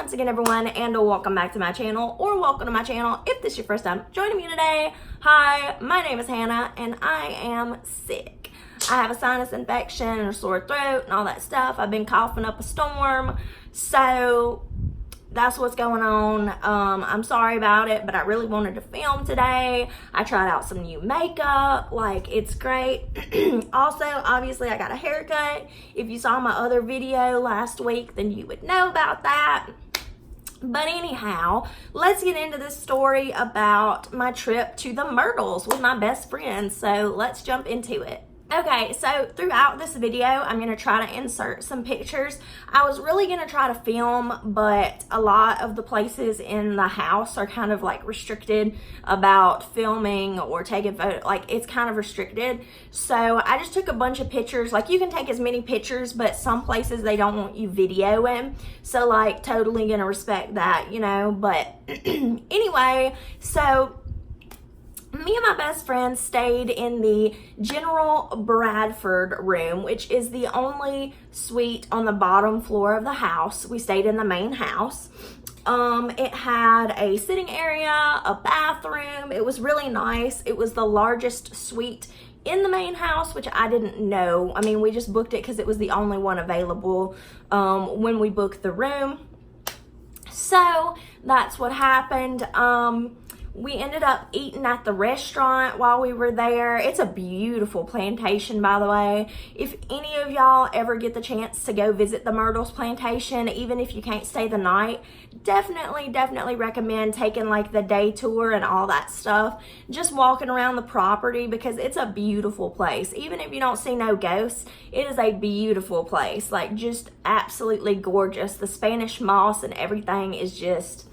once again, everyone, and welcome back to my channel, or welcome to my channel if this is your first time joining me today. Hi, my name is Hannah, and I am sick. I have a sinus infection and a sore throat and all that stuff. I've been coughing up a storm, so that's what's going on. I'm sorry about it, but I really wanted to film today. I tried out some new makeup, like it's great. Also, obviously I got a haircut. If you saw my other video last week, then you would know about that. But anyhow, let's get into this story about my trip to the Myrtles with my best friend. So let's jump into it. Okay, so throughout this video, I'm going to try to insert some pictures. I was really going to try to film, but a lot of the places in the house are kind of like restricted about filming or taking photos. Like, it's kind of restricted. So I just took a bunch of pictures. Like, you can take as many pictures, but some places they don't want you videoing. So, like, totally going to respect that, you know. But anyway, so me and my best friend stayed in the General Bradford room, which is the only suite on the bottom floor of the house. We stayed in the main house. It had a sitting area, a bathroom. It was really nice. It was the largest suite in the main house, which I didn't know. I mean, we just booked it because it was the only one available when we booked the room. So that's what happened. We ended up eating at the restaurant while we were there. It's a beautiful plantation, by the way. If any of y'all ever get the chance to go visit the Myrtles Plantation, even if you can't stay the night, definitely recommend taking like the day tour and all that stuff. Just walking around the property because it's a beautiful place. Even if you don't see no ghosts, it is a beautiful place. Like, just absolutely gorgeous. The Spanish moss and everything is just,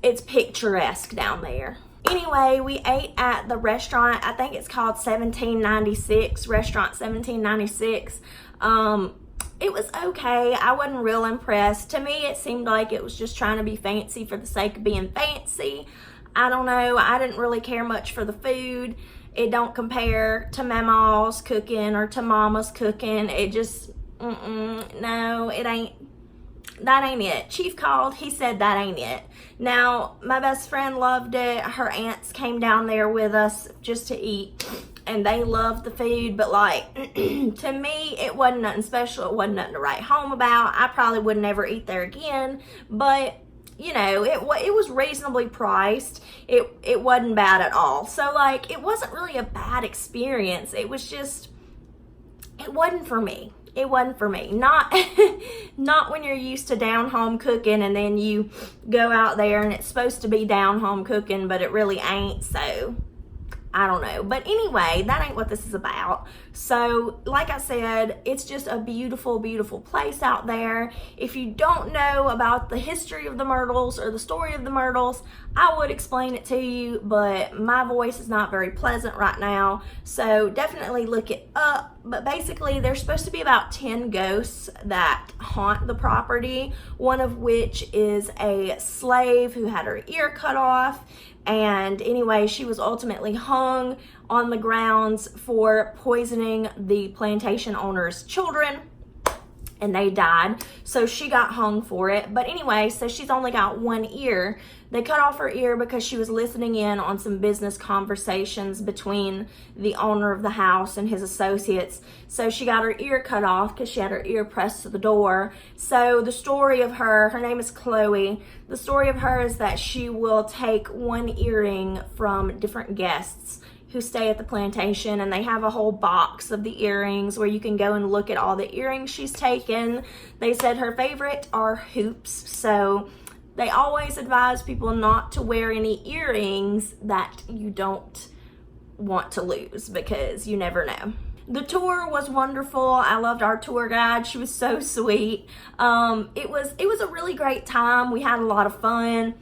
it's picturesque down there. Anyway, we ate at the restaurant. I think it's called 1796, Restaurant 1796. It was okay. I wasn't real impressed. To me, it seemed like it was just trying to be fancy for the sake of being fancy. I don't know. I didn't really care much for the food. It don't compare to Mama's cooking or to Mama's cooking. It just, no, it ain't. That ain't it. Chief called. He said that ain't it. Now, my best friend loved it. Her aunts came down there with us just to eat, and they loved the food. But, like, to me, it wasn't nothing special. It wasn't nothing to write home about. I probably would never eat there again. But, you know, it was reasonably priced. It wasn't bad at all. So, like, it wasn't really a bad experience. It was just, it wasn't for me. It wasn't for me. Not when you're used to down home cooking and then you go out there and it's supposed to be down home cooking, but it really ain't. So I don't know. But anyway, that ain't what this is about. So like I said, it's just a beautiful, beautiful place out there. If you don't know about the history of the Myrtles or the story of the Myrtles, I would explain it to you, but my voice is not very pleasant right now. So definitely look it up. But basically, there's supposed to be about 10 ghosts that haunt the property, one of which is a slave who had her ear cut off. And anyway, she was ultimately hung on the grounds for poisoning the plantation owner's children, and they died. So she got hung for it. But anyway, so she's only got one ear. They cut off her ear because she was listening in on some business conversations between the owner of the house and his associates. So she got her ear cut off because she had her ear pressed to the door. So the story of her name is Chloe. The story of her is that she will take one earring from different guests who stay at the plantation, and they have a whole box of the earrings where you can go and look at all the earrings she's taken. They said her favorite are hoops, so they always advise people not to wear any earrings that you don't want to lose because you never know. The tour was wonderful. I loved our tour guide. She was so sweet. It was a really great time. We had a lot of fun.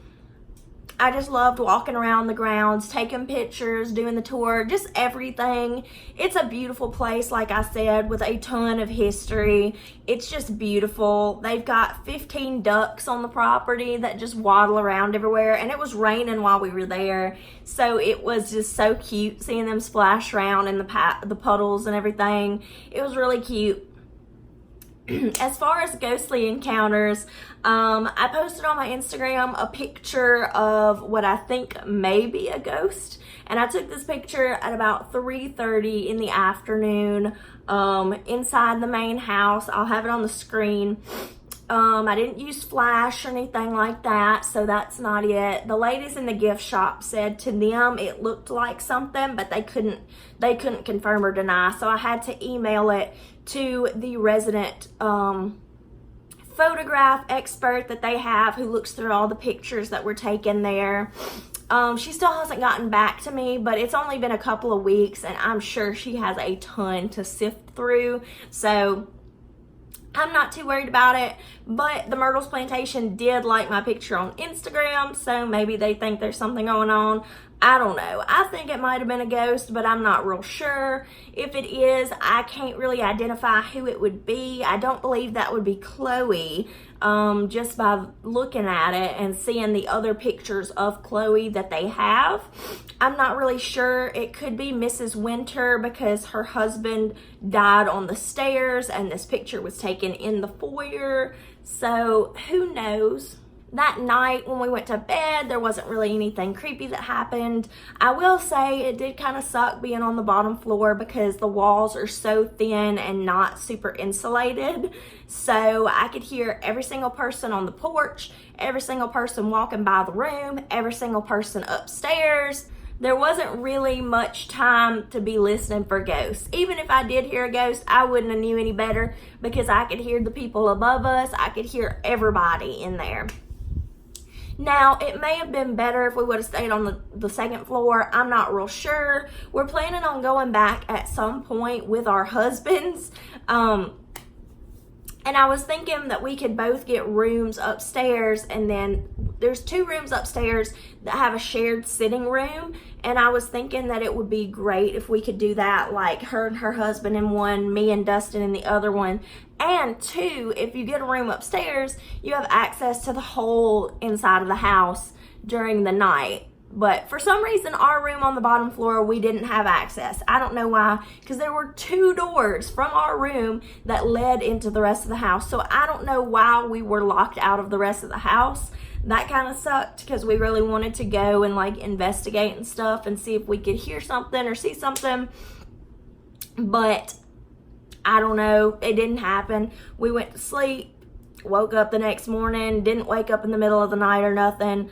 I just loved walking around the grounds, taking pictures, doing the tour, just everything. It's a beautiful place, like I said, with a ton of history. It's just beautiful. They've got 15 ducks on the property that just waddle around everywhere, and it was raining while we were there, so it was just so cute seeing them splash around in the puddles and everything. It was really cute. as far as ghostly encounters, I posted on my Instagram a picture of what I think may be a ghost. And I took this picture at about 3:30 in the afternoon inside the main house. I'll have it on the screen. I didn't use flash or anything like that, so that's not it. The ladies in the gift shop said to them it looked like something, but they couldn't confirm or deny. So I had to email it to the resident photograph expert that they have, who looks through all the pictures that were taken there. She still hasn't gotten back to me, but it's only been a couple of weeks, and I'm sure she has a ton to sift through. So I'm not too worried about it, but the Myrtles Plantation did like my picture on Instagram, so maybe they think there's something going on. I don't know. I think it might have been a ghost, but I'm not real sure. If it is, I can't really identify who it would be. I don't believe that would be Chloe, just by looking at it and seeing the other pictures of Chloe that they have. I'm not really sure. It could be Mrs. Winter because her husband died on the stairs and this picture was taken in the foyer. So who knows? That night when we went to bed, there wasn't really anything creepy that happened. I will say it did kind of suck being on the bottom floor because the walls are so thin and not super insulated. So I could hear every single person on the porch, every single person walking by the room, every single person upstairs. There wasn't really much time to be listening for ghosts. Even if I did hear a ghost, I wouldn't have knew any better because I could hear the people above us. I could hear everybody in there. Now, it may have been better if we would have stayed on the second floor. I'm not real sure. We're planning on going back at some point with our husbands. And I was thinking that we could both get rooms upstairs, and then there's 2 rooms upstairs that have a shared sitting room. And I was thinking that it would be great if we could do that, like her and her husband in one, me and Dustin in the other one. And 2, if you get a room upstairs, you have access to the whole inside of the house during the night. But for some reason, our room on the bottom floor, we didn't have access. I don't know why, because there were 2 doors from our room that led into the rest of the house. So I don't know why we were locked out of the rest of the house. That kind of sucked because we really wanted to go and like investigate and stuff and see if we could hear something or see something. But I don't know. It didn't happen. We went to sleep, woke up the next morning, didn't wake up in the middle of the night or nothing.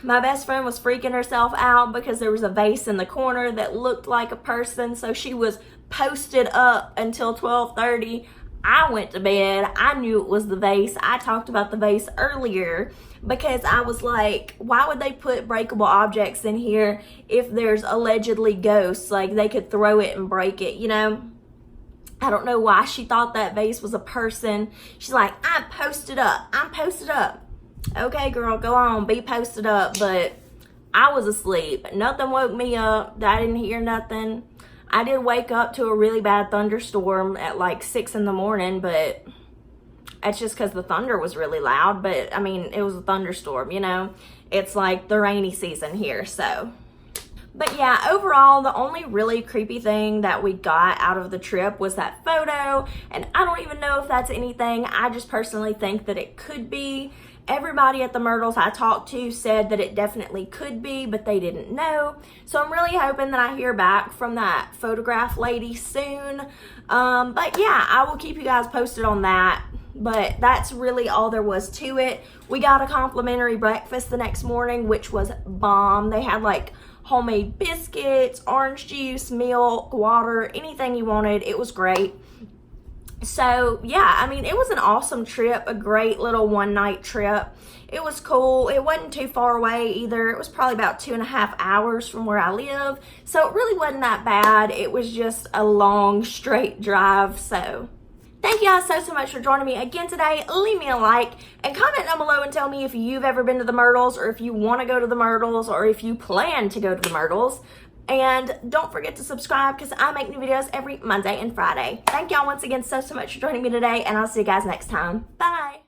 My best friend was freaking herself out because there was a vase in the corner that looked like a person. So she was posted up until 12:30. I went to bed. I knew it was the vase. I talked about the vase earlier because I was like, why would they put breakable objects in here if there's allegedly ghosts? Like, they could throw it and break it, you know? I don't know why she thought that vase was a person. She's like, I'm posted up. I'm posted up. Okay, girl, go on, be posted up. But I was asleep. Nothing woke me up. I didn't hear nothing. I did wake up to a really bad thunderstorm at like 6 in the morning, but it's just because the thunder was really loud. But I mean, it was a thunderstorm, you know? It's like the rainy season here, so. But yeah, overall, the only really creepy thing that we got out of the trip was that photo. And I don't even know if that's anything. I just personally think that it could be. Everybody at the Myrtles I talked to said that it definitely could be, but they didn't know. So I'm really hoping that I hear back from that photograph lady soon. But yeah, I will keep you guys posted on that. But that's really all there was to it. We got a complimentary breakfast the next morning, which was bomb. They had like homemade biscuits, orange juice, milk, water, anything you wanted. It was great. So yeah, I mean, it was an awesome trip, a great little one-night trip. It was cool. It wasn't too far away either. It was probably about 2.5 hours from where I live. So it really wasn't that bad. It was just a long, straight drive. So thank you guys so much for joining me again today. Leave me a like and comment down below and tell me if you've ever been to the Myrtles, or if you want to go to the Myrtles, or if you plan to go to the Myrtles. And don't forget to subscribe because I make new videos every Monday and Friday. Thank y'all once again so much for joining me today, and I'll see you guys next time. Bye.